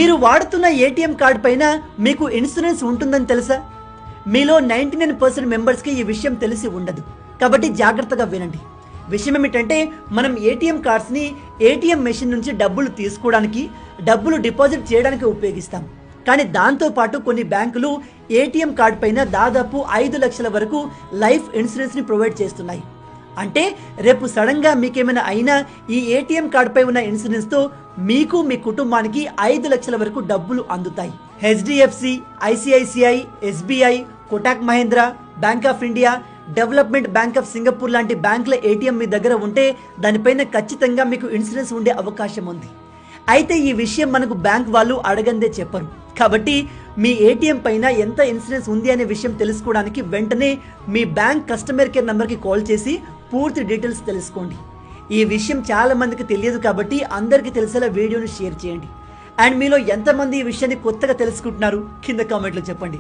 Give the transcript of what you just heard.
మీరు వాడుతున్న ATM card పైన మీకు ఇన్సూరెన్స్ ఉంటుందని తెలుసా? మీలో 99% మెంబర్స్కి ఈ విషయం తెలిసి ఉండదు. కాబట్టి జాగ్రత్తగా వినండి. విషయం ఏమిటంటే, మనం ఏటీఎం కార్డ్స్ని ఏటీఎం మెషిన్ నుంచి డబ్బులు తీసుకోవడానికి, డబ్బులు డిపాజిట్ చేయడానికి ఉపయోగిస్తాం. కానీ దాంతోపాటు కొన్ని బ్యాంకులు ఏటీఎం కార్డు పైన దాదాపు 5 లక్షల వరకు లైఫ్ ఇన్సూరెన్స్ని ప్రొవైడ్ చేస్తున్నాయి. అంటే రేపు సడన్గా మీకేమైనా అయినా ఈ ఏటీఎం కార్డుపై ఉన్న ఇన్సూరెన్స్తో మీకు మీ కుటుంబానికి 5 లక్షల వరకు డబ్బులు అందుతాయి. HDFC, ICICI, SBI, Kotak Mahindra, bank of India, development bank of Singapore లాంటి బ్యాంకుల ఏటీఎం మీ దగ్గర ఉంటే దానిపైన ఖచ్చితంగా మీకు ఇన్సూరెన్స్ ఉండే అవకాశం ఉంది. అయితే ఈ విషయం మనకు బ్యాంక్ వాళ్ళు అడగందే చెప్పరు. కాబట్టి మీ ఏటీఎం పైన ఎంత ఇన్సూరెన్స్ ఉంది అనే విషయం తెలుసుకోవడానికి వెంటనే మీ బ్యాంక్ కస్టమర్ కేర్ నంబర్కి కాల్ చేసి పూర్తి డీటెయిల్స్ తెలుసుకోండి. ఈ విషయం చాలా మందికి తెలియదు కాబట్టి అందరికీ తెలిసేలా వీడియోని షేర్ చేయండి. అండ్ మీలో ఎంతమంది ఈ విషయాన్ని కొత్తగా తెలుసుకుంటున్నారు కింద కామెంట్లో చెప్పండి.